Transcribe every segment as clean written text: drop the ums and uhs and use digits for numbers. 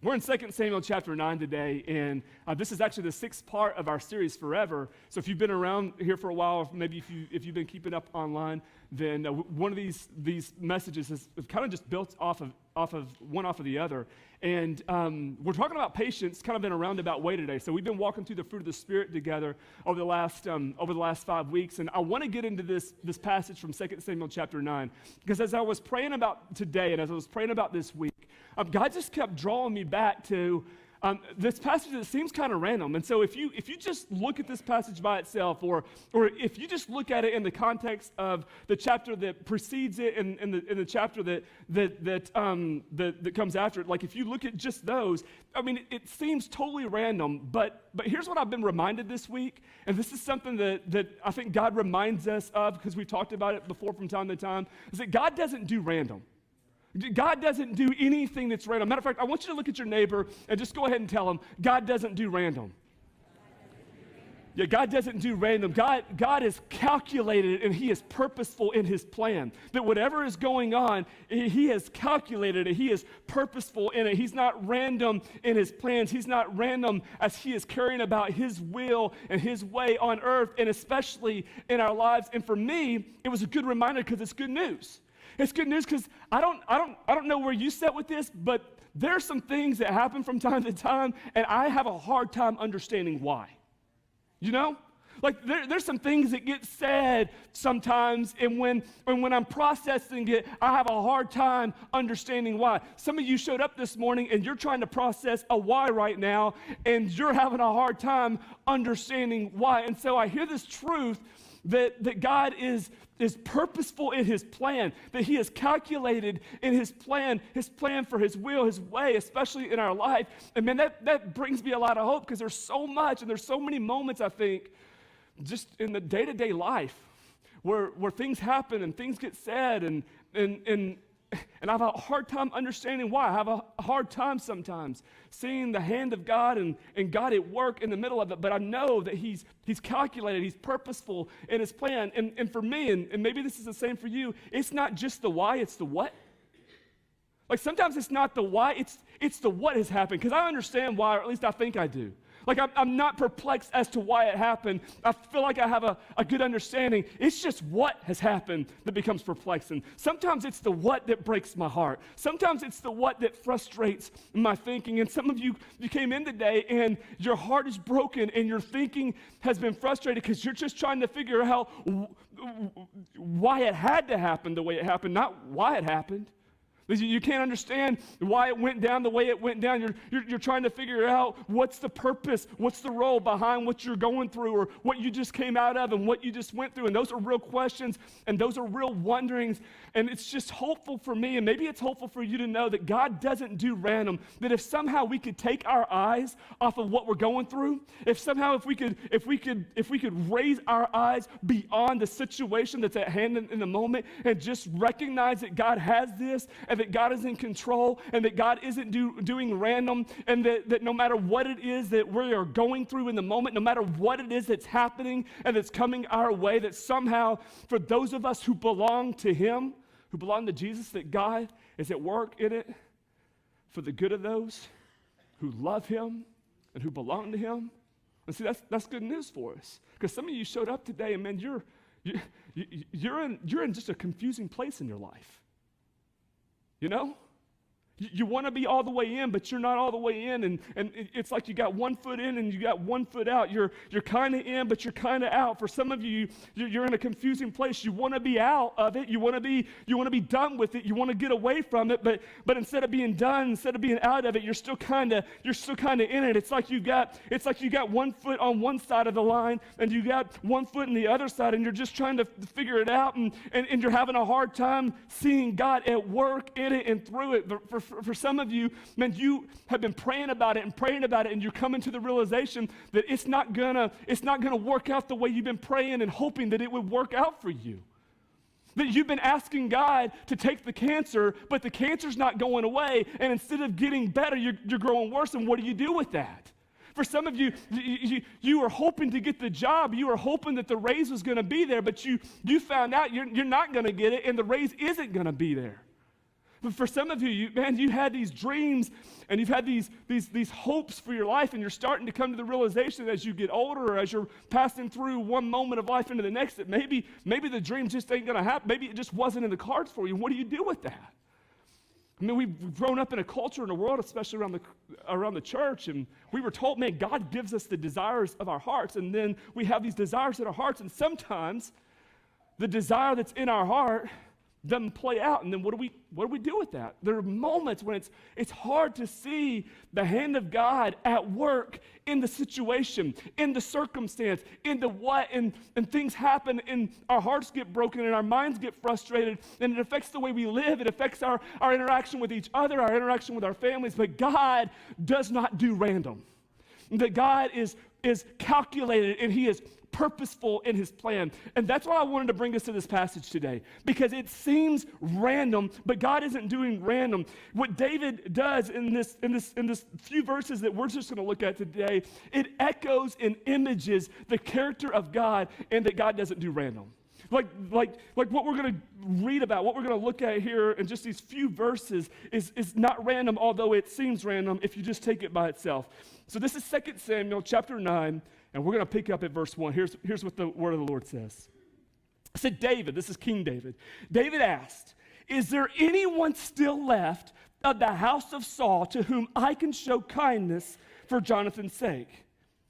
We're in 2 Samuel chapter 9 today, and this is actually the sixth part of our series, Forever. So if you've been around here for a while, maybe if you've been keeping up online, then one of these messages is kind of just built off of the other. And we're talking about patience kind of in a roundabout way today. So we've been walking through the fruit of the Spirit together over the last 5 weeks. And I want to get into this passage from 2 Samuel chapter 9. Because as I was praying about today and as I was praying about this week, God just kept drawing me back to this passage that seems kind of random. And so if you just look at this passage by itself, or if you just look at it in the context of the chapter that precedes it and the chapter that comes after it, like if you look at just those, I mean, it seems totally random. But here's what I've been reminded this week, and this is something that I think God reminds us of because we've talked about it before from time to time, is that God doesn't do random. God doesn't do anything that's random. Matter of fact, I want you to look at your neighbor and just go ahead and tell him, God doesn't do random. Yeah, God doesn't do random. God is calculated and He is purposeful in His plan. That whatever is going on, He has calculated it. He is purposeful in it. He's not random in His plans. He's not random as He is carrying about His will and His way on earth, and especially in our lives. And for me, it was a good reminder because it's good news. It's good news because I don't know where you sit with this, but there are some things that happen from time to time, and I have a hard time understanding why. You know? Like there's some things that get said sometimes, and when I'm processing it, I have a hard time understanding why. Some of you showed up this morning and you're trying to process a why right now, and you're having a hard time understanding why. And so I hear this truth that God is purposeful in His plan, that He has calculated in His plan for His will, His way, especially in our life. And man, that brings me a lot of hope because there's so much and there's so many moments, I think, just in the day-to-day life where things happen and things get said and I have a hard time understanding why. I have a hard time sometimes seeing the hand of God and God at work in the middle of it, but I know that He's calculated, He's purposeful in His plan. And for me, and maybe this is the same for you, it's not just the why, it's the what. Like sometimes it's not the why, it's the what has happened, because I understand why, or at least I think I do. Like I'm not perplexed as to why it happened. I feel like I have a good understanding. It's just what has happened that becomes perplexing. Sometimes it's the what that breaks my heart. Sometimes it's the what that frustrates my thinking. And some of you came in today and your heart is broken and your thinking has been frustrated because you're just trying to figure out why it had to happen the way it happened, not why it happened. You can't understand why it went down the way it went down. You're trying to figure out what's the purpose, what's the role behind what you're going through or what you just came out of and what you just went through. And those are real questions and those are real wonderings. And it's just hopeful for me, and maybe it's hopeful for you to know that God doesn't do random, that if somehow we could take our eyes off of what we're going through, if we could raise our eyes beyond the situation that's at hand in the moment and just recognize that God has this and that God is in control and that God isn't doing random, and that no matter what it is that we are going through in the moment, no matter what it is that's happening and that's coming our way, that somehow for those of us who belong to Him, who belong to Jesus, that God is at work in it for the good of those who love Him and who belong to Him. And see, that's good news for us, because some of you showed up today and man, you're in just a confusing place in your life. You know? You want to be all the way in, but you're not all the way in, and it's like you got one foot in and you got one foot out. You're kind of in, but you're kind of out. For some of you, you're in a confusing place. You want to be out of it. You want to be done with it. You want to get away from it, but instead of being done, instead of being out of it, you're still kind of in it. It's like you got one foot on one side of the line and you got one foot on the other side, and you're just trying to figure it out, and you're having a hard time seeing God at work in it and through it. For some of you, man, you have been praying about it, and you're coming to the realization that it's not gonna work out the way you've been praying and hoping that it would work out for you. That you've been asking God to take the cancer, but the cancer's not going away, and instead of getting better, you're growing worse. And what do you do with that? For some of you, you were hoping to get the job. You were hoping that the raise was going to be there, but you found out you're not going to get it, and the raise isn't going to be there. But for some of you, man, you had these dreams and you've had these hopes for your life, and you're starting to come to the realization as you get older or as you're passing through one moment of life into the next that maybe the dream just ain't going to happen. Maybe it just wasn't in the cards for you. What do you do with that? I mean, we've grown up in a culture and a world, especially around the church, and we were told, man, God gives us the desires of our hearts, and then we have these desires in our hearts, and sometimes the desire that's in our heart doesn't play out, and then what do we do with that? There are moments when it's hard to see the hand of God at work in the situation, in the circumstance, in the what, and things happen, and our hearts get broken, and our minds get frustrated, and it affects the way we live. It affects our interaction with each other, our interaction with our families, but God does not do random. That God is calculated, and he is purposeful in his plan. And that's why I wanted to bring us to this passage today, because it seems random, but God isn't doing random. What David does in this few verses that we're just going to look at today, it echoes and images the character of God, and that God doesn't do random. Like what we're going to read about, what we're going to look at here in just these few verses is not random, although it seems random if you just take it by itself. So this is 2 Samuel chapter 9, and we're going to pick up at verse 1. Here's what the word of the Lord says. It said, David, this is King David. David asked, is there anyone still left of the house of Saul to whom I can show kindness for Jonathan's sake?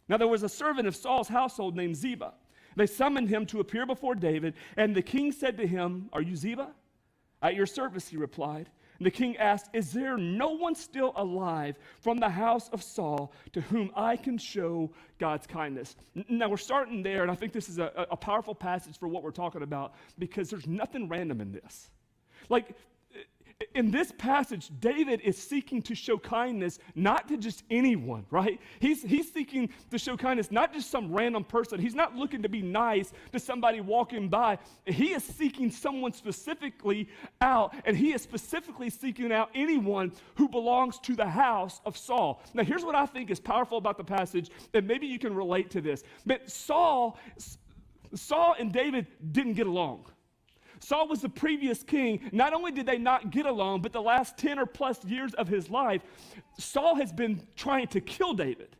Now there was a servant of Saul's household named Ziba. They summoned him to appear before David, and the king said to him, are you Ziba? At your service, he replied. And the king asked, is there no one still alive from the house of Saul to whom I can show God's kindness? Now, we're starting there, and I think this is a powerful passage for what we're talking about, because there's nothing random in this. Like, in this passage, David is seeking to show kindness not to just anyone, right? He's seeking to show kindness not just some random person. He's not looking to be nice to somebody walking by. He is seeking someone specifically out, and he is specifically seeking out anyone who belongs to the house of Saul. Now, here's what I think is powerful about the passage, and maybe you can relate to this. But Saul and David didn't get along. Saul was the previous king. Not only did they not get along, but the last 10 or plus years of his life, Saul has been trying to kill David,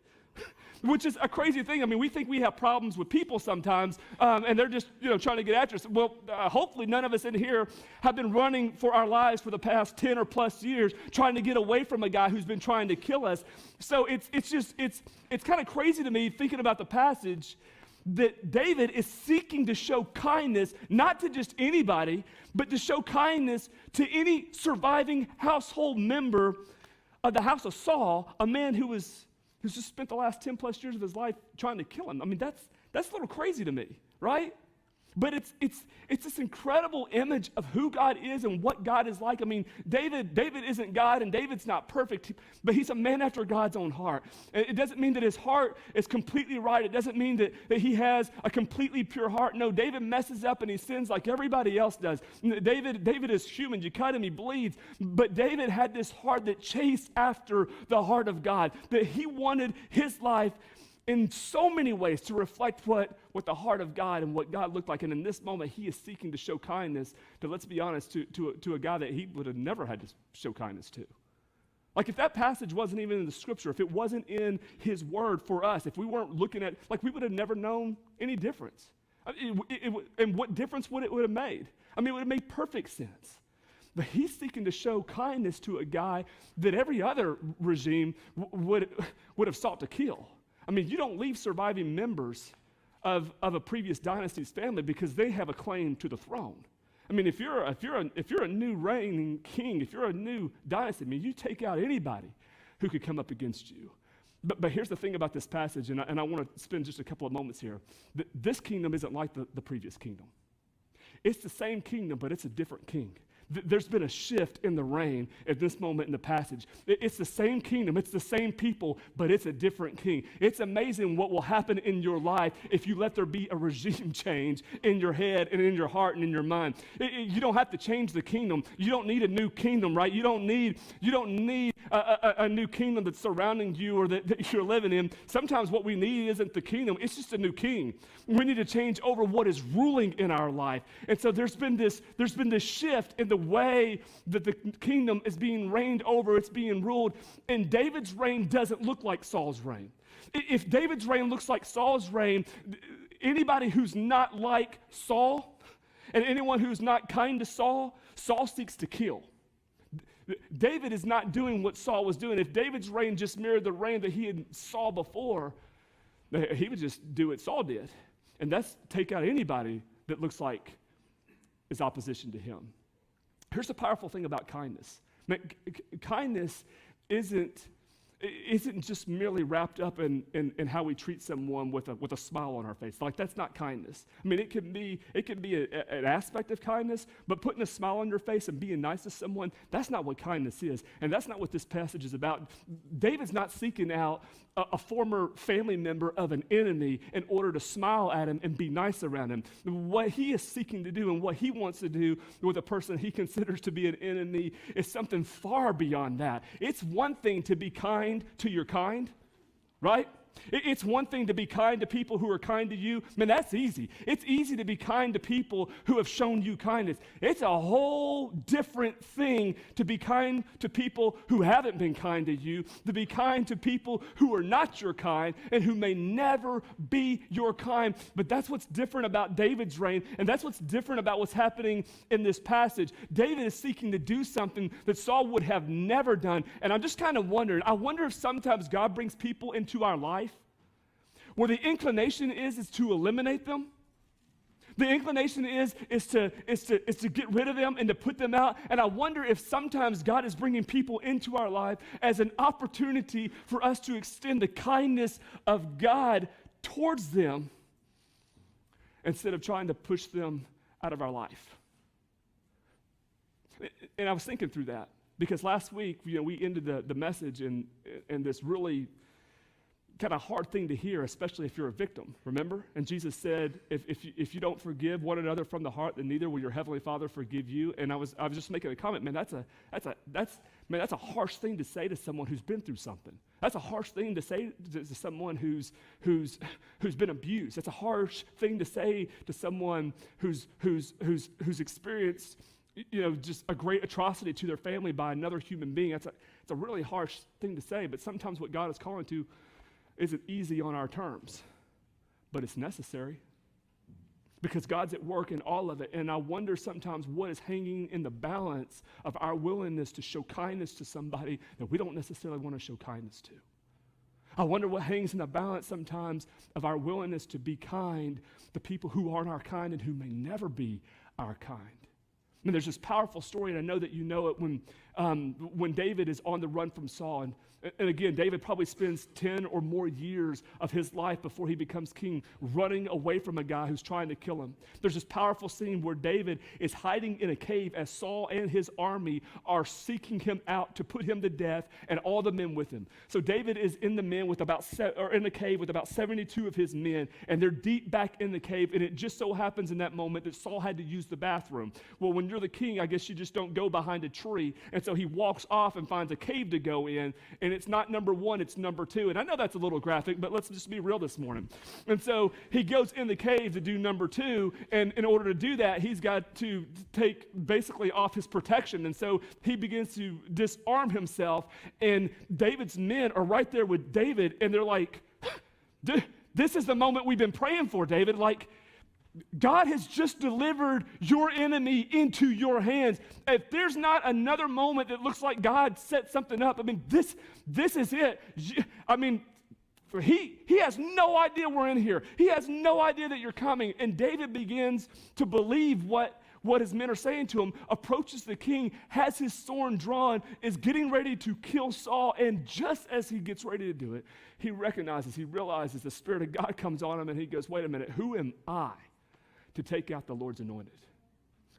which is a crazy thing. I mean, we think we have problems with people sometimes, and they're just, trying to get after us. Well, hopefully none of us in here have been running for our lives for the past 10 or plus years, trying to get away from a guy who's been trying to kill us. So it's kind of crazy to me thinking about the passage that David is seeking to show kindness, not to just anybody, but to show kindness to any surviving household member of the house of Saul, a man who's just spent the last 10 plus years of his life trying to kill him. I mean, that's a little crazy to me, right? But it's this incredible image of who God is and what God is like. I mean, David isn't God, and David's not perfect, but he's a man after God's own heart. It doesn't mean that his heart is completely right. It doesn't mean that he has a completely pure heart. No, David messes up and he sins like everybody else does. David is human. You cut him, he bleeds. But David had this heart that chased after the heart of God, that he wanted his life in so many ways to reflect what the heart of God and what God looked like. And in this moment, he is seeking to show kindness to, let's be honest, to a guy that he would have never had to show kindness to. Like, if that passage wasn't even in the scripture, if it wasn't in his word for us, if we weren't looking at, we would have never known any difference. And what difference would it have made? I mean, it would have made perfect sense. But he's seeking to show kindness to a guy that every other regime would have sought to kill. I mean, you don't leave surviving members of a previous dynasty's family because they have a claim to the throne. I mean, if you're a new reigning king, if you're a new dynasty, I mean, you take out anybody who could come up against you. But here's the thing about this passage, and I want to spend just a couple of moments here. This kingdom isn't like the previous kingdom. It's the same kingdom, but it's a different king. There's been a shift in the reign at this moment in the passage. It's the same kingdom, it's the same people, but it's a different king. It's amazing what will happen in your life if you let there be a regime change in your head and in your heart and in your mind. You don't have to change the kingdom. You don't need a new kingdom, right? You don't need a new kingdom that's surrounding you or that you're living in. Sometimes what we need isn't the kingdom, it's just a new king. We need to change over what is ruling in our life. And so there's been this shift in the way that the kingdom is being reigned over, it's being ruled. And David's reign doesn't look like Saul's reign. If David's reign looks like Saul's reign, anybody who's not like Saul and anyone who's not kind to Saul, Saul seeks to kill. David is not doing what Saul was doing. If David's reign just mirrored the reign that he had saw before, he would just do what Saul did. And that's take out anybody that looks like is opposition to him. Here's the powerful thing about kindness. Kindness isn't just merely wrapped up in how we treat someone with a smile on our face. Like, that's not kindness. I mean, it can be an aspect of kindness, but putting a smile on your face and being nice to someone, that's not what kindness is. And that's not what this passage is about. David's not seeking out a former family member of an enemy in order to smile at him and be nice around him. What he is seeking to do and what he wants to do with a person he considers to be an enemy is something far beyond that. It's one thing to be kind to your kind, right? It's one thing to be kind to people who are kind to you. Man, that's easy. It's easy to be kind to people who have shown you kindness. It's a whole different thing to be kind to people who haven't been kind to you, to be kind to people who are not your kind and who may never be your kind. But that's what's different about David's reign, and that's what's different about what's happening in this passage. David is seeking to do something that Saul would have never done. And I'm just kind of wondering, I wonder if sometimes God brings people into our life where the inclination is to eliminate them. The inclination is to get rid of them and to put them out. And I wonder if sometimes God is bringing people into our life as an opportunity for us to extend the kindness of God towards them instead of trying to push them out of our life. And I was thinking through that because last week, we ended the message in this really kind of hard thing to hear, especially if you're a victim, remember? And Jesus said, if you don't forgive one another from the heart, then neither will your heavenly Father forgive you. And I was just making a comment, man, that's a harsh thing to say to someone who's been through something. That's a harsh thing to say to someone who's been abused. That's a harsh thing to say to someone who's experienced just a great atrocity to their family by another human being. It's a really harsh thing to say, but sometimes what God is calling to isn't easy on our terms, but it's necessary because God's at work in all of it. And I wonder sometimes what is hanging in the balance of our willingness to show kindness to somebody that we don't necessarily want to show kindness to. I wonder what hangs in the balance sometimes of our willingness to be kind to people who aren't our kind and who may never be our kind. I mean, there's this powerful story, and I know that you know it, when David is on the run from Saul. And again, David probably spends 10 or more years of his life before he becomes king running away from a guy who's trying to kill him. There's this powerful scene where David is hiding in a cave as Saul and his army are seeking him out to put him to death and all the men with him. So David is in the cave with about 72 of his men, and they're deep back in the cave, and it just so happens in that moment that Saul had to use the bathroom. Well, when you're the king, I guess you just don't go behind a tree. And so he walks off and finds a cave to go in, and it's not number one, it's number two. And I know that's a little graphic, but let's just be real this morning. And so he goes in the cave to do number two, and in order to do that, he's got to take basically off his protection. And so he begins to disarm himself, and David's men are right there with David, and they're like, this is the moment we've been praying for, David. Like, God has just delivered your enemy into your hands. If there's not another moment that looks like God set something up, I mean, this is it. I mean, he has no idea we're in here. He has no idea that you're coming. And David begins to believe what his men are saying to him, approaches the king, has his sword drawn, is getting ready to kill Saul, and just as he gets ready to do it, he realizes the Spirit of God comes on him, and he goes, wait a minute, who am I to take out the Lord's anointed?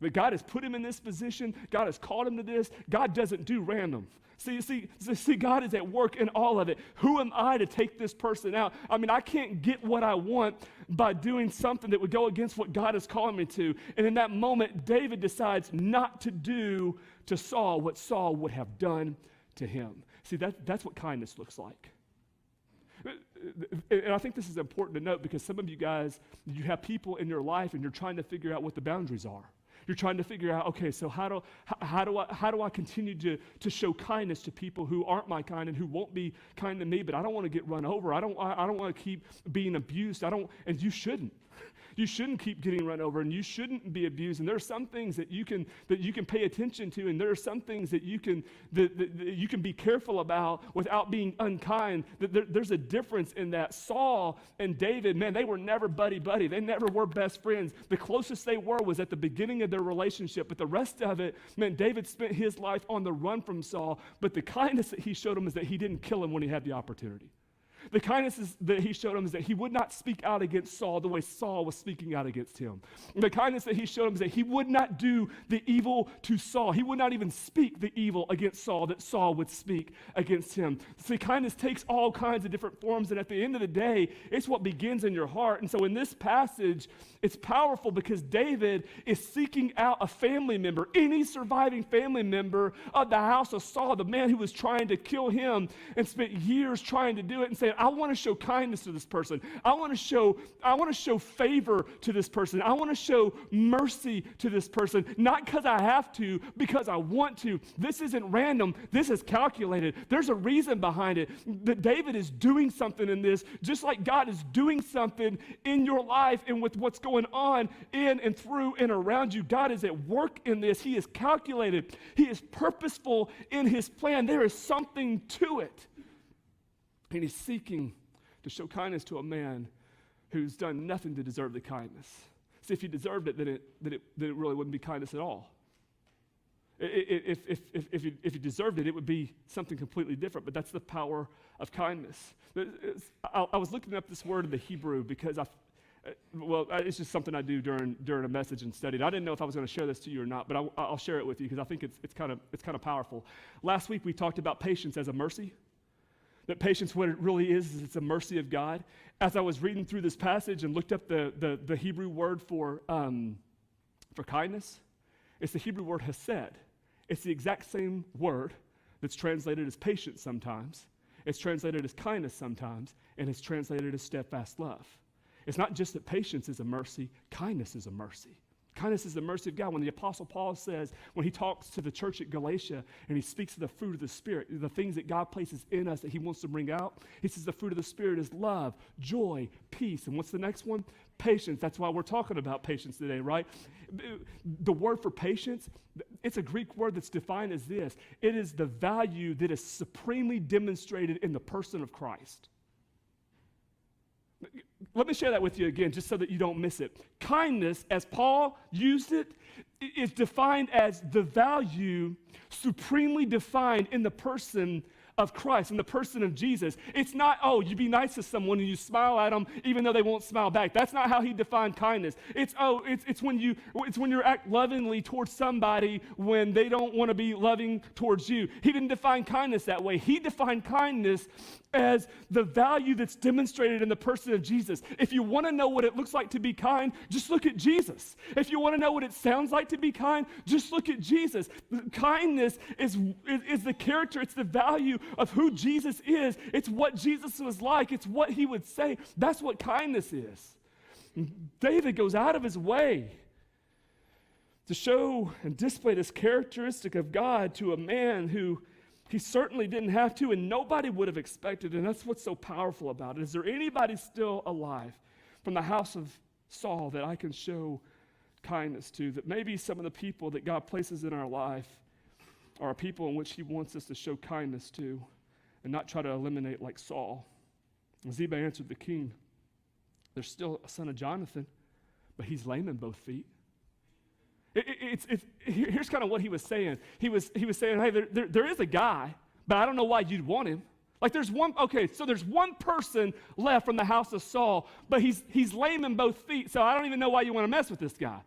But God has put him in this position. God has called him to this. God doesn't do random. See, God is at work in all of it. Who am I to take this person out? I mean, I can't get what I want by doing something that would go against what God is calling me to. And in that moment, David decides not to do to Saul what Saul would have done to him. See, that's what kindness looks like. And I think this is important to note because some of you guys, you have people in your life and you're trying to figure out what the boundaries are. You're trying to figure out, okay, so how do I continue to show kindness to people who aren't my kind and who won't be kind to me, but I don't want to get run over. I don't want to keep being abused. And you shouldn't. You shouldn't keep getting run over, and you shouldn't be abused. And there are some things that you can pay attention to, and there are some things that you can be careful about without being unkind. There's a difference in that. Saul and David, man, they were never buddy-buddy. They never were best friends. The closest they were was at the beginning of their relationship, but the rest of it, man, David spent his life on the run from Saul, but the kindness that he showed him is that he didn't kill him when he had the opportunity. The kindness that he showed him is that he would not speak out against Saul the way Saul was speaking out against him. The kindness that he showed him is that he would not do the evil to Saul. He would not even speak the evil against Saul that Saul would speak against him. See, kindness takes all kinds of different forms, and at the end of the day, it's what begins in your heart. And so in this passage, it's powerful because David is seeking out a family member, any surviving family member of the house of Saul, the man who was trying to kill him and spent years trying to do it, and saying, I want to show kindness to this person. I want to show favor to this person. I want to show mercy to this person, not because I have to, because I want to. This isn't random. This is calculated. There's a reason behind it. That David is doing something in this, just like God is doing something in your life and with what's going on in and through and around you. God is at work in this. He is calculated. He is purposeful in his plan. There is something to it. And he's seeking to show kindness to a man who's done nothing to deserve the kindness. See, if he deserved it, then it really wouldn't be kindness at all. If he deserved it, it would be something completely different, but that's the power of kindness. I was looking up this word in the Hebrew because it's just something I do during a message and study. And I didn't know if I was going to share this to you or not, but I'll share it with you because I think it's kind of powerful. Last week we talked about patience as a mercy. That patience, what it really is it's a mercy of God. As I was reading through this passage and looked up the Hebrew word for kindness, it's the Hebrew word hesed. It's the exact same word that's translated as patience sometimes. It's translated as kindness sometimes, and it's translated as steadfast love. It's not just that patience is a mercy, kindness is a mercy. Kindness is the mercy of God. When the Apostle Paul says, when he talks to the church at Galatia and he speaks of the fruit of the Spirit, the things that God places in us that he wants to bring out, he says the fruit of the Spirit is love, joy, peace. And what's the next one? Patience. That's why we're talking about patience today, right? The word for patience, it's a Greek word that's defined as this. It is the value that is supremely demonstrated in the person of Christ. Let me share that with you again, just so that you don't miss it. Kindness, as Paul used it, is defined as the value supremely defined in the person of Christ, in the person of Jesus. It's not, you be nice to someone and you smile at them even though they won't smile back. That's not how he defined kindness. It's when you act lovingly towards somebody when they don't want to be loving towards you. He didn't define kindness that way. He defined kindness as the value that's demonstrated in the person of Jesus. If you want to know what it looks like to be kind, just look at Jesus. If you want to know what it sounds like to be kind, just look at Jesus. Kindness is the character, it's the value of who Jesus is. It's what Jesus was like. It's what he would say. That's what kindness is. David goes out of his way to show and display this characteristic of God to a man who he certainly didn't have to, and nobody would have expected, and that's what's so powerful about it. Is there anybody still alive from the house of Saul that I can show kindness to? That maybe some of the people that God places in our life are people in which he wants us to show kindness to and not try to eliminate like Saul. Ziba answered the king, there's still a son of Jonathan, but he's lame in both feet. Here's kind of what he was saying. He was saying, hey, there is a guy, but I don't know why you'd want him. Like there's one person left from the house of Saul, but he's lame in both feet, so I don't even know why you want to mess with this guy.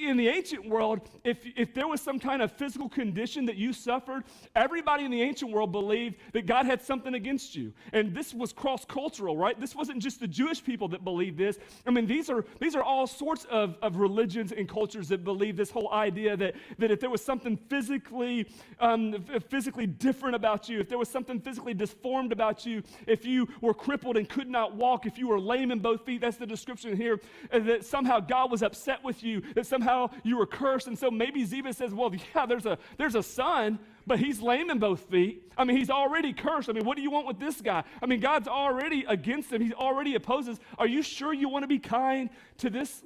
In the ancient world, if there was some kind of physical condition that you suffered, everybody in the ancient world believed that God had something against you. And this was cross-cultural, right? This wasn't just the Jewish people that believed this. I mean, these are all sorts of religions and cultures that believe this whole idea that if there was something physically different about you, if there was something physically disformed about you, if you were crippled and could not walk, if you were lame in both feet, that's the description here, that somehow God was upset with you, that somehow you were cursed. And so maybe Ziba says, well, yeah, there's a son, but he's lame in both feet. I mean, he's already cursed. I mean, what do you want with this guy? I mean, God's already against him. He's already opposes. Are you sure you want to be kind to this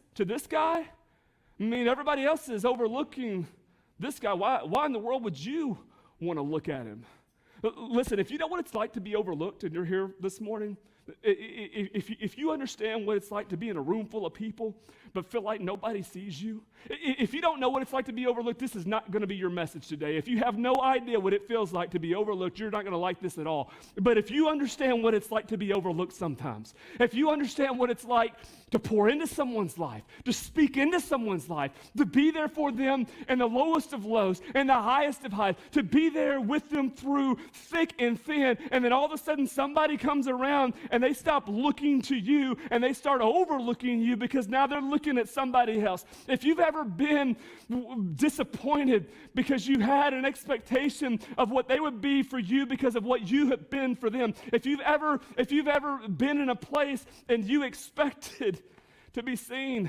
guy? I mean, everybody else is overlooking this guy. Why in the world would you want to look at him? Listen, if you know what it's like to be overlooked and you're here this morning, if you understand what it's like to be in a room full of people but feel like nobody sees you, if you don't know what it's like to be overlooked, this is not going to be your message today. If you have no idea what it feels like to be overlooked, you're not going to like this at all. But if you understand what it's like to be overlooked sometimes, if you understand what it's like to pour into someone's life, to speak into someone's life, to be there for them in the lowest of lows and the highest of highs, to be there with them through thick and thin, and then all of a sudden somebody comes around and they stop looking to you and they start overlooking you because now they're looking at somebody else. If you've ever been disappointed because you had an expectation of what they would be for you because of what you have been for them, if you've ever been in a place and you expected to be seen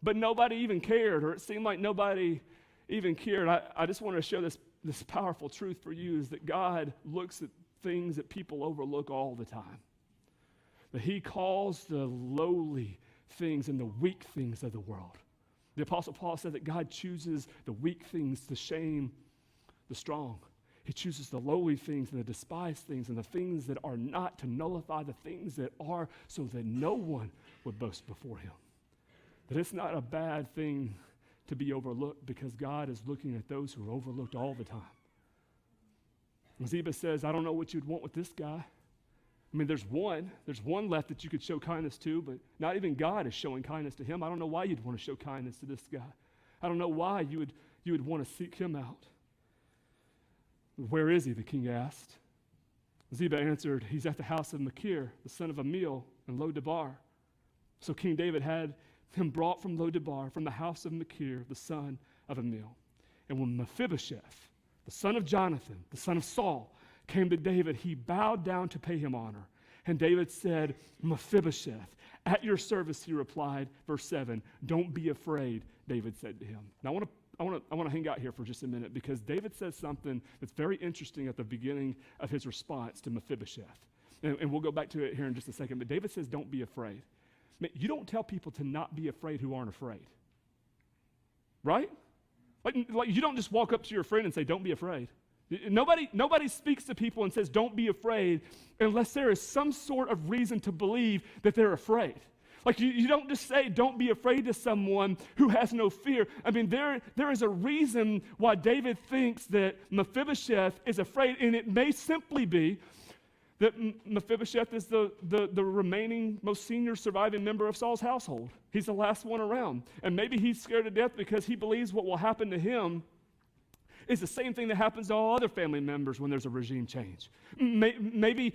but nobody even cared, or it seemed like nobody even cared, I just want to share this powerful truth for you, is that God looks at things that people overlook all the time. That he calls the lowly things and the weak things of the world. The Apostle Paul said that God chooses the weak things to shame the strong. He chooses the lowly things and the despised things and the things that are not to nullify the things that are, so that no one would boast before him. That it's not a bad thing to be overlooked, because God is looking at those who are overlooked all the time. Ziba says, I don't know what you'd want with this guy. I mean, there's one left that you could show kindness to, but not even God is showing kindness to him. I don't know why you'd want to show kindness to this guy. I don't know why you would want to seek him out. Where is he? The king asked. Ziba answered, he's at the house of Machir, the son of Amiel, in Lo-debar. So King David had him brought from Lo-debar, from the house of Machir, the son of Amiel. And when Mephibosheth, the son of Jonathan, the son of Saul, came to David, he bowed down to pay him honor. And David said, Mephibosheth, at your service, he replied. Verse 7, don't be afraid, David said to him. Now I want to hang out here for just a minute, because David says something that's very interesting at the beginning of his response to Mephibosheth. And we'll go back to it here in just a second. But David says, don't be afraid. Man, you don't tell people to not be afraid who aren't afraid. Right? Like you don't just walk up to your friend and say, don't be afraid. Nobody speaks to people and says, don't be afraid, unless there is some sort of reason to believe that they're afraid. Like you don't just say, don't be afraid to someone who has no fear. I mean, there is a reason why David thinks that Mephibosheth is afraid, and it may simply be that Mephibosheth is the remaining most senior surviving member of Saul's household. He's the last one around. And maybe he's scared to death because he believes what will happen to him is the same thing that happens to all other family members when there's a regime change. Maybe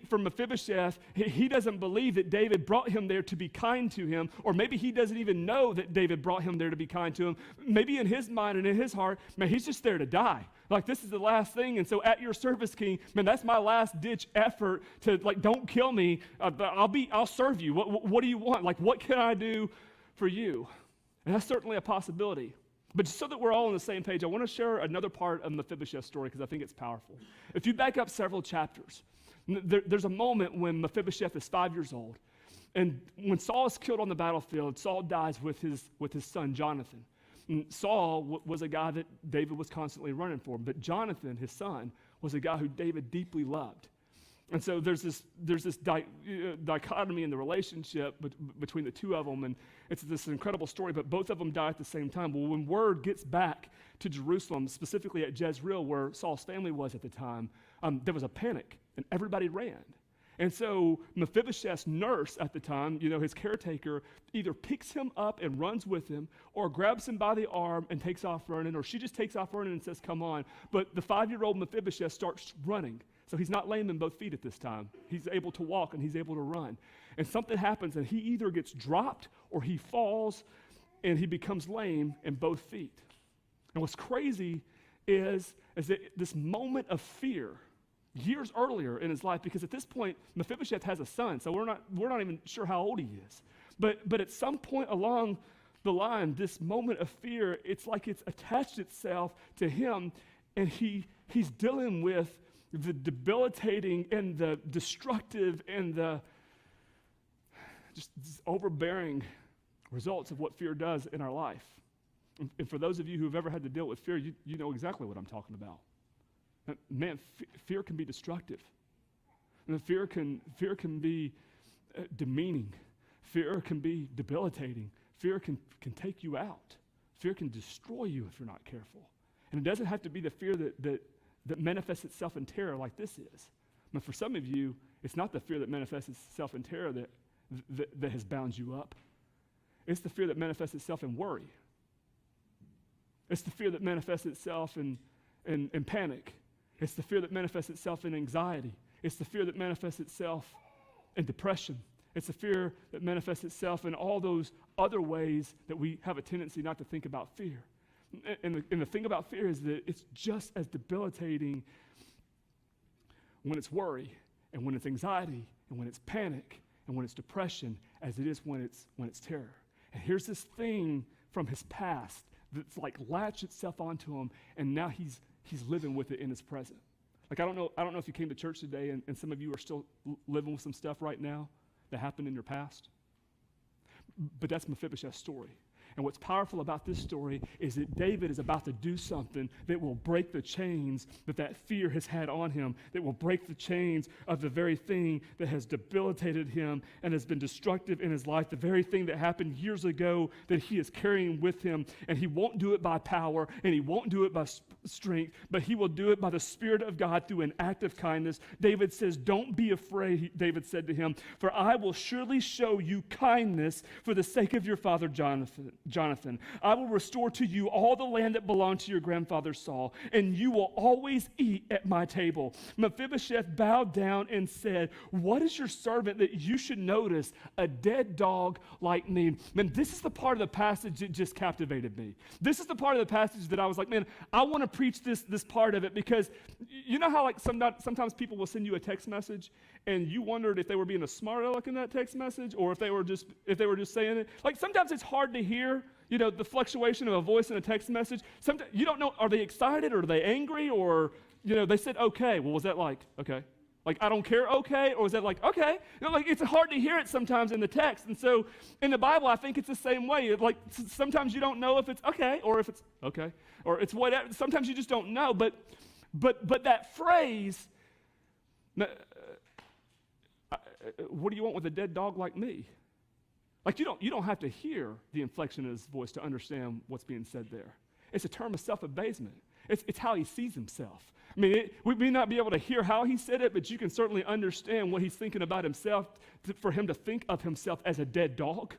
for Mephibosheth, he doesn't believe that David brought him there to be kind to him, or maybe he doesn't even know that David brought him there to be kind to him. Maybe in his mind and in his heart, man, he's just there to die. Like, this is the last thing, and so at your service, King, man, that's my last-ditch effort to, like, don't kill me. I'll serve you. What do you want? Like, what can I do for you? And that's certainly a possibility. But just so that we're all on the same page, I want to share another part of Mephibosheth's story, because I think it's powerful. If you back up several chapters, there's a moment when Mephibosheth is 5 years old. And when Saul is killed on the battlefield, Saul dies with his son, Jonathan. And Saul was a guy that David was constantly running for. But Jonathan, his son, was a guy who David deeply loved. And so there's this dichotomy in the relationship between the two of them, and it's this incredible story, but both of them die at the same time. Well, when word gets back to Jerusalem, specifically at Jezreel, where Saul's family was at the time, there was a panic, and everybody ran. And so Mephibosheth's nurse at the time, his caretaker, either picks him up and runs with him, or grabs him by the arm and takes off running, or she just takes off running and says, come on. But the 5-year-old Mephibosheth starts running. So he's not lame in both feet at this time. He's able to walk and he's able to run. And something happens, and he either gets dropped or he falls, and he becomes lame in both feet. And what's crazy is that this moment of fear, years earlier in his life, because at this point, Mephibosheth has a son, so we're not even sure how old he is. But at some point along the line, this moment of fear, it's like it's attached itself to him, and he's dealing with the debilitating and the destructive and the just overbearing results of what fear does in our life. And for those of you who've ever had to deal with fear, you know exactly what I'm talking about. Man, fear can be destructive. And fear can be demeaning. Fear can be debilitating. Fear can take you out. Fear can destroy you if you're not careful. And it doesn't have to be the fear that manifests itself in terror like this is. But for some of you, it's not the fear that manifests itself in terror that has bound you up. It's the fear that manifests itself in worry. It's the fear that manifests itself in panic. It's the fear that manifests itself in anxiety. It's the fear that manifests itself in depression. It's the fear that manifests itself in all those other ways that we have a tendency not to think about fear. And the thing about fear is that it's just as debilitating when it's worry, and when it's anxiety, and when it's panic, and when it's depression, as it is when it's terror. And here's this thing from his past that's like latched itself onto him, and now he's living with it in his present. Like I don't know if you came to church today and some of you are still living with some stuff right now that happened in your past. But that's Mephibosheth's story. And what's powerful about this story is that David is about to do something that will break the chains that fear has had on him, that will break the chains of the very thing that has debilitated him and has been destructive in his life, the very thing that happened years ago that he is carrying with him. And he won't do it by power, and he won't do it by strength, but he will do it by the Spirit of God through an act of kindness. David says, "Don't be afraid," David said to him, "for I will surely show you kindness for the sake of your father Jonathan. I will restore to you all the land that belonged to your grandfather Saul, and you will always eat at my table." Mephibosheth bowed down and said, "What is your servant that you should notice a dead dog like me?" Man, this is the part of the passage that just captivated me. This is the part of the passage that I was like, man, I want to preach this part of it, because you know how like sometimes people will send you a text message and you wondered if they were being a smart aleck in that text message, or if they were just saying it. Like sometimes it's hard to hear, the fluctuation of a voice in a text message. Sometimes you don't know, are they excited or are they angry, or they said okay. Well, was that like okay? Like I don't care, okay? Or was that like okay? Like it's hard to hear it sometimes in the text. And so in the Bible, I think it's the same way. Like sometimes you don't know if it's okay or if it's okay, or it's whatever. Sometimes you just don't know. But that phrase, what do you want with a dead dog like me? Like you don't have to hear the inflection of his voice to understand what's being said there. It's a term of self-abasement. It's how he sees himself. I mean, we may not be able to hear how he said it, but you can certainly understand what he's thinking about himself for him to think of himself as a dead dog.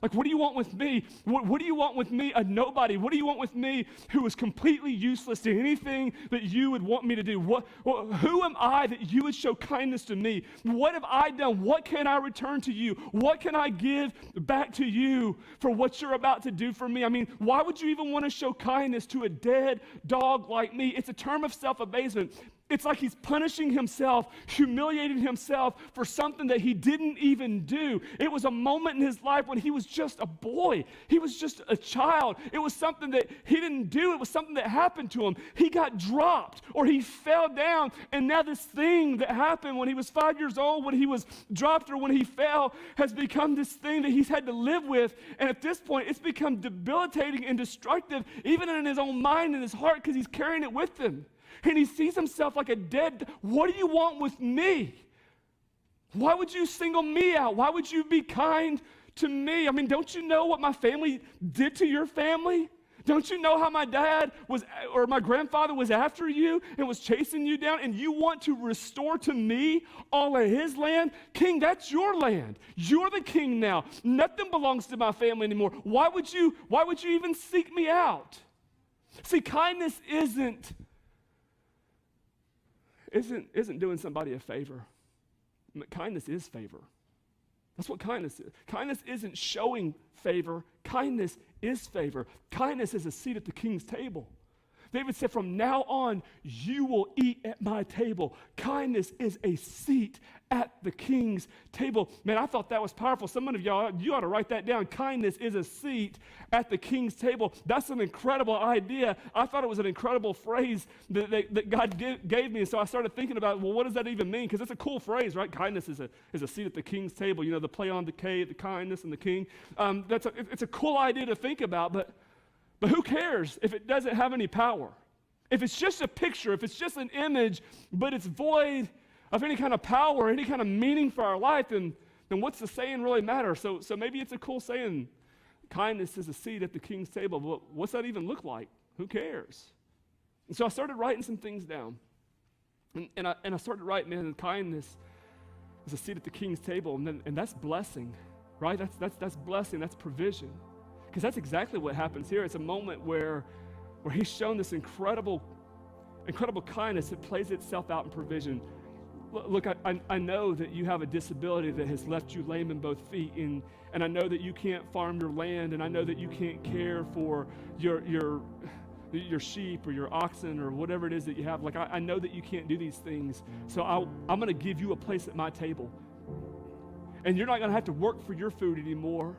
Like, what do you want with me? What do you want with me, a nobody? What do you want with me who is completely useless to anything that you would want me to do? Who am I that you would show kindness to me? What have I done? What can I return to you? What can I give back to you for what you're about to do for me? I mean, why would you even want to show kindness to a dead dog like me? It's a term of self-abasement. It's like he's punishing himself, humiliating himself for something that he didn't even do. It was a moment in his life when he was just a boy. He was just a child. It was something that he didn't do. It was something that happened to him. He got dropped or he fell down. And now this thing that happened when he was 5 years old, when he was dropped or when he fell, has become this thing that he's had to live with. And at this point, it's become debilitating and destructive, even in his own mind and his heart, because he's carrying it with him. And he sees himself like a dead. What do you want with me? Why would you single me out? Why would you be kind to me? I mean, don't you know what my family did to your family? Don't you know how my dad was, or my grandfather was after you and was chasing you down, and you want to restore to me all of his land? King, that's your land. You're the king now. Nothing belongs to my family anymore. Why would you even seek me out? See, kindness isn't doing somebody a favor. Kindness is favor. That's what kindness is. Kindness isn't showing favor. Kindness is favor. Kindness is a seat at the king's table. David said, from now on, you will eat at my table. Kindness is a seat at the king's table. Man, I thought that was powerful. Some of y'all, you ought to write that down. Kindness is a seat at the king's table. That's an incredible idea. I thought it was an incredible phrase that God gave me. And so I started thinking about, well, what does that even mean? Because it's a cool phrase, right? Kindness is a seat at the king's table. You know, the play on the K, the kindness and the king. It's a cool idea to think about, but who cares if it doesn't have any power? If it's just a picture, if it's just an image, but it's void of any kind of power, any kind of meaning for our life, then what's the saying really matter? So maybe it's a cool saying, kindness is a seat at the king's table. But what's that even look like? Who cares? And so I started writing some things down. And I started writing, man, kindness is a seat at the king's table. And that's blessing, right? That's blessing, that's provision. Because that's exactly what happens here. It's a moment where he's shown this incredible kindness that plays itself out in provision. Look, I know that you have a disability that has left you lame in both feet, and I know that you can't farm your land, and I know that you can't care for your sheep or your oxen or whatever it is that you have. Like, I know that you can't do these things, so I'm going to give you a place at my table. And you're not going to have to work for your food anymore,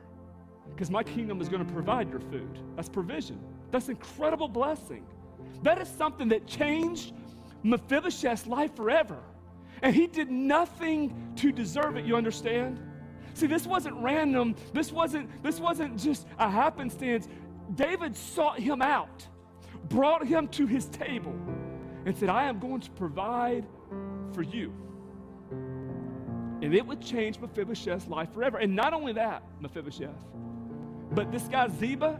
because my kingdom is going to provide your food. That's provision. That's incredible blessing. That is something that changed Mephibosheth's life forever. And he did nothing to deserve it, you understand? See, this wasn't random. This wasn't just a happenstance. David sought him out, brought him to his table, and said, I am going to provide for you. And it would change Mephibosheth's life forever. And not only that, Mephibosheth, but this guy Ziba,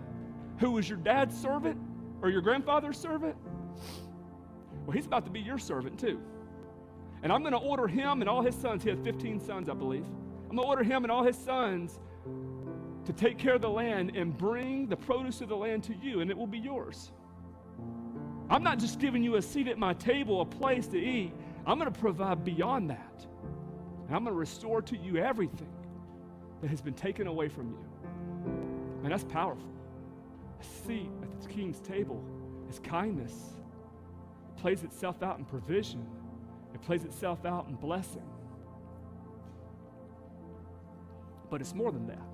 who was your dad's servant or your grandfather's servant, well, he's about to be your servant too. And I'm going to order him and all his sons. He had 15 sons, I believe. I'm going to order him and all his sons to take care of the land and bring the produce of the land to you, and it will be yours. I'm not just giving you a seat at my table, a place to eat. I'm going to provide beyond that. And I'm going to restore to you everything that has been taken away from you. And that's powerful. A seat at the king's table is kindness. It plays itself out in provision. It plays itself out in blessing. But it's more than that.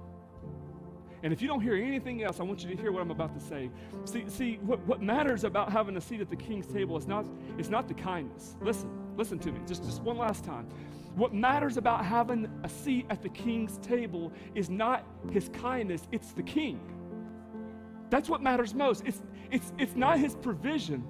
And if you don't hear anything else, I want you to hear what I'm about to say. See, what matters about having a seat at the king's table is not the kindness. Listen to me, just one last time. What matters about having a seat at the king's table is not his kindness, it's the king. That's what matters most. It's not his provision,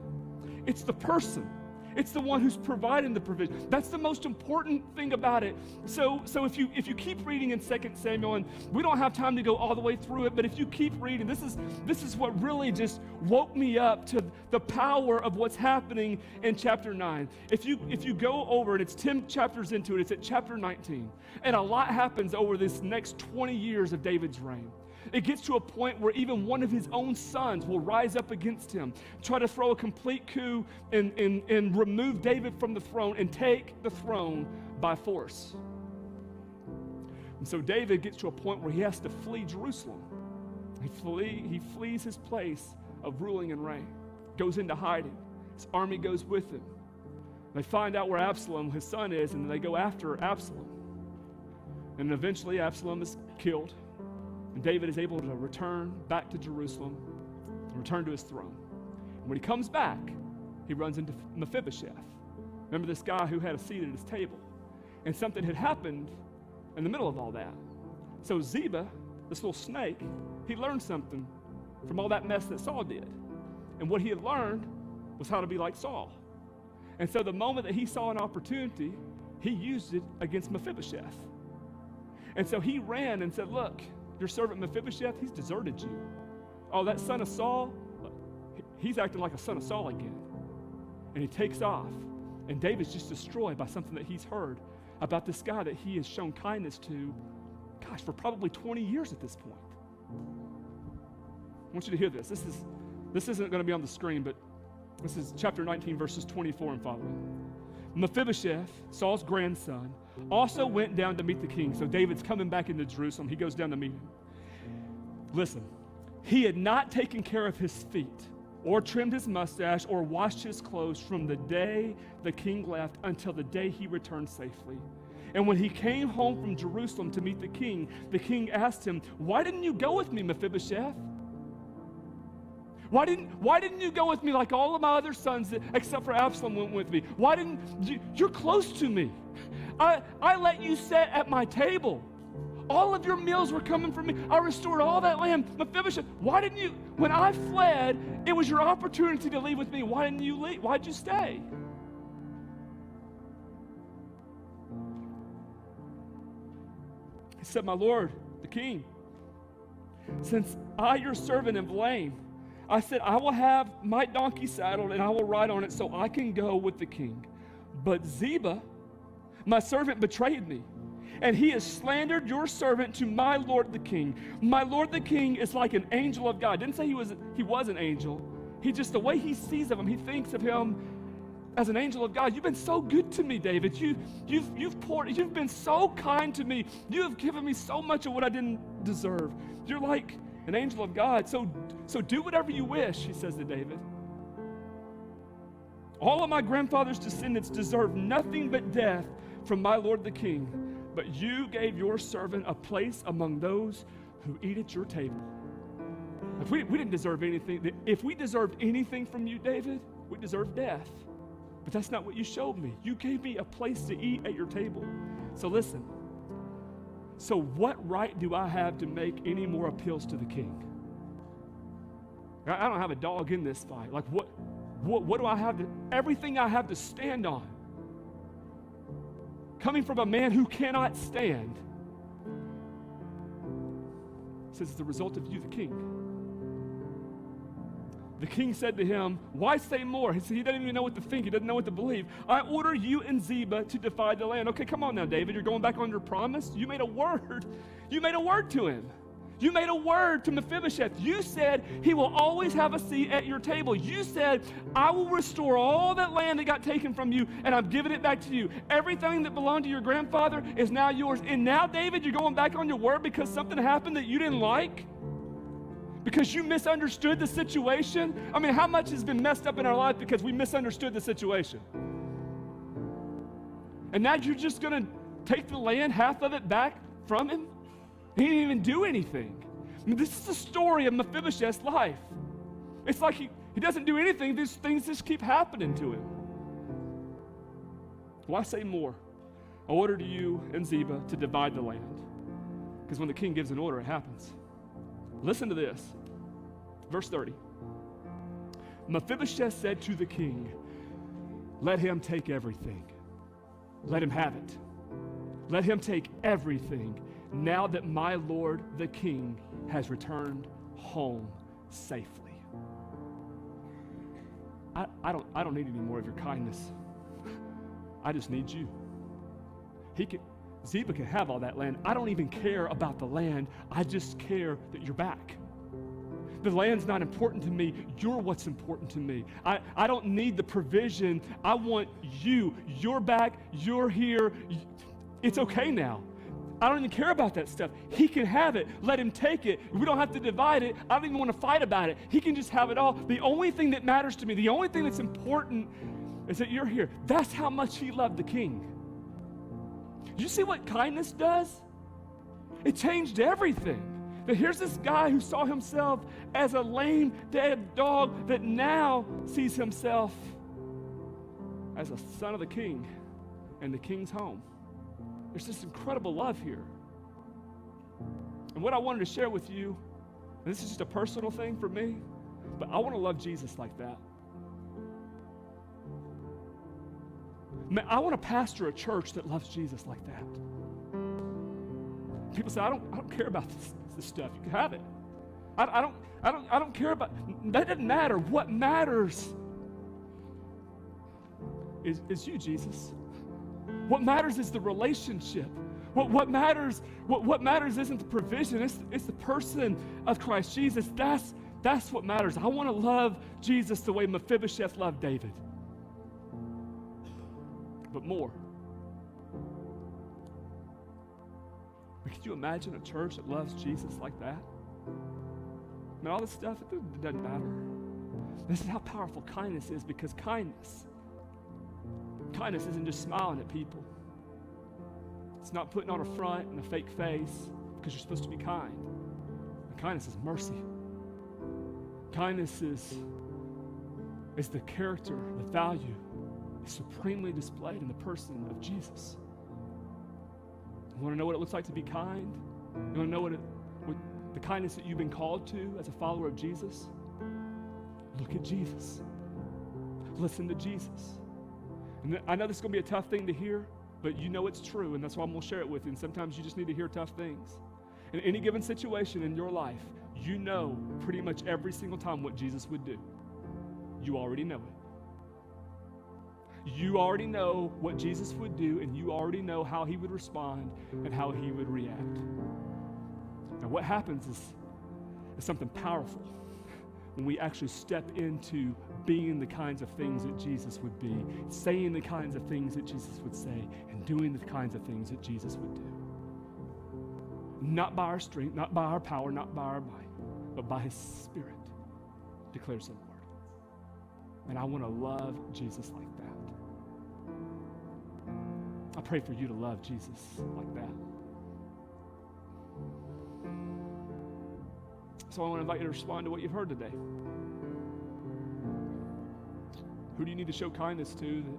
it's the person. It's the one who's providing the provision. That's the most important thing about it. So if you keep reading in 2 Samuel, and we don't have time to go all the way through it, but if you keep reading, this is what really just woke me up to the power of what's happening in chapter 9. If you go over it, it's 10 chapters into it, it's at chapter 19. And a lot happens over this next 20 years of David's reign. It gets to a point where even one of his own sons will rise up against him, try to throw a complete coup and remove David from the throne and take the throne by force. And so David gets to a point where he has to flee Jerusalem. He flees his place of ruling and reign, goes into hiding. His army goes with him. They find out where Absalom, his son, is, and they go after Absalom. And eventually Absalom is killed. And David is able to return back to Jerusalem and return to his throne. And when he comes back, he runs into Mephibosheth. Remember this guy who had a seat at his table. And something had happened in the middle of all that. So Ziba, this little snake, he learned something from all that mess that Saul did. And what he had learned was how to be like Saul. And so the moment that he saw an opportunity, he used it against Mephibosheth. And so he ran and said, look, your servant Mephibosheth, he's deserted you. Oh, that son of Saul, he's acting like a son of Saul again. And he takes off. And David's just destroyed by something that he's heard about this guy that he has shown kindness to, gosh, for probably 20 years at this point. I want you to hear this. This isn't going to be on the screen, but this is chapter 19, verses 24 and following. Mephibosheth, Saul's grandson, also went down to meet the king. So David's coming back into Jerusalem. He goes down to meet him. Listen, he had not taken care of his feet or trimmed his mustache or washed his clothes from the day the king left until the day he returned safely. And when he came home from Jerusalem to meet the king asked him, "Why didn't you go with me, Mephibosheth? Why didn't you go with me like all of my other sons, except for Absalom went with me? Why didn't you? You're close to me. I let you sit at my table. All of your meals were coming from me. I restored all that land. Mephibosheth, why didn't you? When I fled, it was your opportunity to leave with me. Why didn't you leave? Why'd you stay?" He said, "My lord, the king, since I, your servant, am lame, I said, I will have my donkey saddled and I will ride on it so I can go with the king. But Ziba, my servant, betrayed me, and he has slandered your servant to my lord the king. My lord the king is like an angel of God." Didn't say he was an angel. He just, the way he sees of him, he thinks of him as an angel of God. You've been so good to me, David. You've been so kind to me. You have given me so much of what I didn't deserve. You're like an angel of God. So do whatever you wish, he says to David. All of my grandfather's descendants deserve nothing but death from my lord the king. But you gave your servant a place among those who eat at your table. If we didn't deserve anything, if we deserved anything from you, David, we deserve death. But that's not what you showed me. You gave me a place to eat at your table. So listen. So what right do I have to make any more appeals to the king? I don't have a dog in this fight. Like what do I have to, everything I have to stand on, coming from a man who cannot stand, says it's the result of you, the king. The king said to him, "Why say more?" He said he doesn't even know what to think. He doesn't know what to believe. "I order you and Ziba to divide the land." Okay, come on now, David. You're going back on your promise. You made a word. You made a word to him. You made a word to Mephibosheth. You said he will always have a seat at your table. You said, "I will restore all that land that got taken from you, and I'm giving it back to you. Everything that belonged to your grandfather is now yours." And now, David, you're going back on your word because something happened that you didn't like? Because you misunderstood the situation? I mean, how much has been messed up in our life because we misunderstood the situation? And now you're just going to take the land, half of it back from him? He didn't even do anything. I mean, this is the story of Mephibosheth's life. It's like he doesn't do anything. These things just keep happening to him. Why say more? I order to you and Ziba to divide the land. Because when the king gives an order, it happens. Listen to this. Verse 30. Mephibosheth said to the king, "Let him take everything. Let him have it. Let him take everything now that my lord the king has returned home safely." I don't need any more of your kindness. I just need you. Ziba can have all that land. I don't even care about the land. I just care that you're back. The land's not important to me. You're what's important to me. I don't need the provision. I want you. You're back. You're here. It's okay now. I don't even care about that stuff. He can have it. Let him take it. We don't have to divide it. I don't even want to fight about it. He can just have it all. The only thing that matters to me, the only thing that's important is that you're here. That's how much he loved the king. You see what kindness does? It changed everything. That here's this guy who saw himself as a lame, dead dog that now sees himself as a son of the king and the king's home. There's this incredible love here. And what I wanted to share with you, and this is just a personal thing for me, but I want to love Jesus like that. Man, I want to pastor a church that loves Jesus like that. People say, I don't care about this stuff. You can have it. I don't care about, that doesn't matter. What matters is you, Jesus. What matters is the relationship. What matters isn't the provision, it's the person of Christ Jesus. That's what matters. I want to love Jesus the way Mephibosheth loved David. But more. Could you imagine a church that loves Jesus like that? I mean, all this stuff, it doesn't matter. This is how powerful kindness is, because kindness isn't just smiling at people. It's not putting on a front and a fake face because you're supposed to be kind. And kindness is mercy. Kindness is the character, the value is supremely displayed in the person of Jesus. You want to know what it looks like to be kind? You want to know what the kindness that you've been called to as a follower of Jesus? Look at Jesus. Listen to Jesus. And I know this is going to be a tough thing to hear, but you know it's true, and that's why I'm going to share it with you. And sometimes you just need to hear tough things. In any given situation in your life, you know pretty much every single time what Jesus would do. You already know it. You already know what Jesus would do, and you already know how he would respond and how he would react. Now, what happens is something powerful when we actually step into being the kinds of things that Jesus would be, saying the kinds of things that Jesus would say, and doing the kinds of things that Jesus would do. Not by our strength, not by our power, not by our might, but by his Spirit, declares the Lord. And I want to love Jesus like that. I pray for you to love Jesus like that. So I want to invite you to respond to what you've heard today. Who do you need to show kindness to that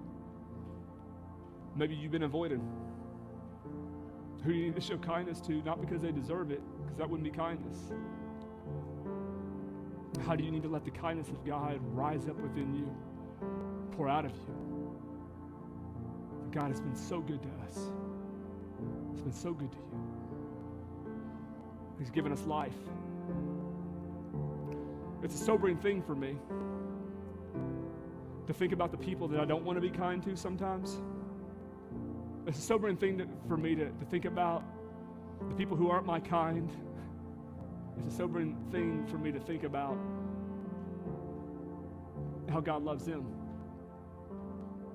maybe you've been avoiding? Who do you need to show kindness to, not because they deserve it, because that wouldn't be kindness? How do you need to let the kindness of God rise up within you, pour out of you? God has been so good to us. He's been so good to you. He's given us life. It's a sobering thing for me to think about the people that I don't want to be kind to sometimes. It's a sobering thing for me to think about the people who aren't my kind. It's a sobering thing for me to think about how God loves them.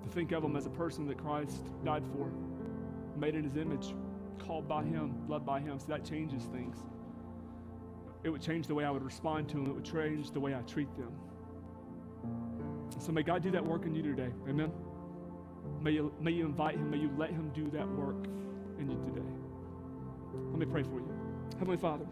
To think of them as a person that Christ died for, made in his image, called by him, loved by him. So that changes things. It would change the way I would respond to them. It would change the way I treat them. So may God do that work in you today. Amen? May you invite him. May you let him do that work in you today. Let me pray for you. Heavenly Father,